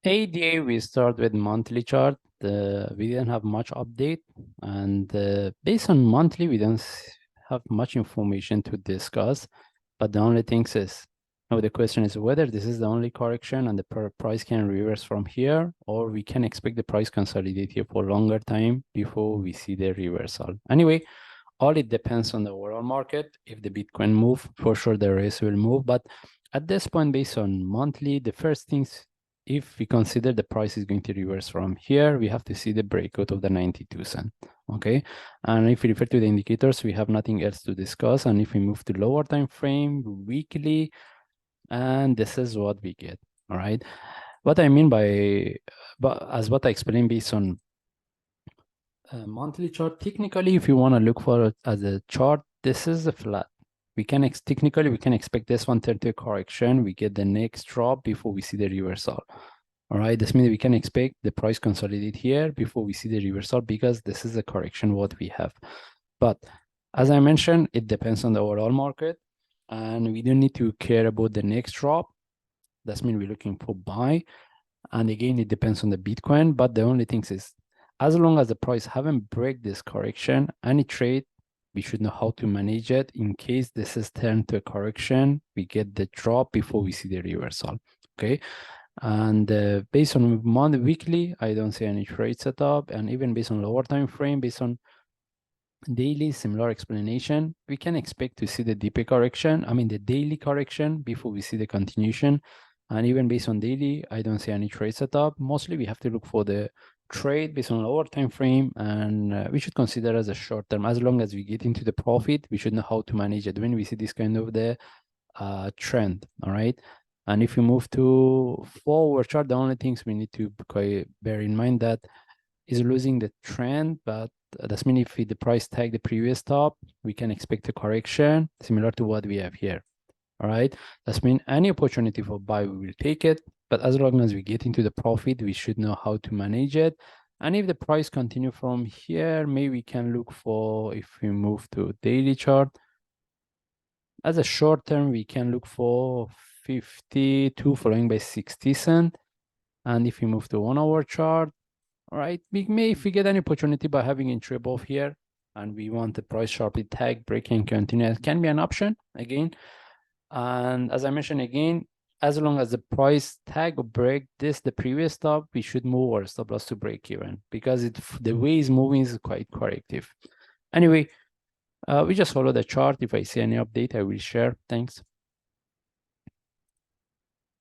ADA, we start with monthly chart. We didn't have much update, and based on monthly, we don't have much information to discuss. But the only thing is, now the question is whether this is the only correction and the price can reverse from here, or we can expect the price consolidate here for longer time before we see the reversal. Anyway, all it depends on the overall market. If the Bitcoin move, for sure the rest will move. But at this point, based on monthly, the first things, if we consider the price is going to reverse from here, we have to see the breakout of the 92 cent. Okay. And if we refer to the indicators, we have nothing else to discuss. And if we move to lower time frame, weekly, and this is what we get. All right. What I mean by, but as what I explained based on monthly chart, technically, if you want to look for it as a chart, this is a flat. We can technically we can expect this one turn to a correction. We get the next drop before we see the reversal. All right, this means we can expect the price consolidate here before we see the reversal because this is a correction what we have. But as I mentioned, it depends on the overall market, and we don't need to care about the next drop. That means we're looking for buy, and again, it depends on the Bitcoin. But the only thing is, as long as the price haven't break this correction, any trade, we should know how to manage it. In case this is turned to a correction, we get the drop before we see the reversal. Okay. And based on monthly, weekly, I don't see any trade setup. And even based on lower time frame, based on daily, similar explanation, we can expect to see the deeper correction. I mean, the daily correction before we see the continuation. And even based on daily, I don't see any trade setup. Mostly we have to look for the trade based on lower time frame, and we should consider as a short term. As long as we get into the profit, we should know how to manage it when we see this kind of the trend. All right. And if we move to forward chart, the only things we need to bear in mind that is losing the trend, but that means if the price tag the previous top, we can expect a correction similar to what we have here. All right. That means any opportunity for buy, we will take it. But as long as we get into the profit, we should know how to manage it. And if the price continue from here, maybe we can look for, if we move to daily chart, as a short term, we can look for 52 following by 60 cent. And if we move to 1 hour chart, all right, we may, if we get any opportunity by having entry above here, and we want the price sharply tag, break and continue, it can be an option again. And as I mentioned again, as long as the price tag or break this, the previous stop, we should move our stop loss to break even because the way it's moving is quite corrective. Anyway, we just follow the chart. If I see any update, I will share. Thanks.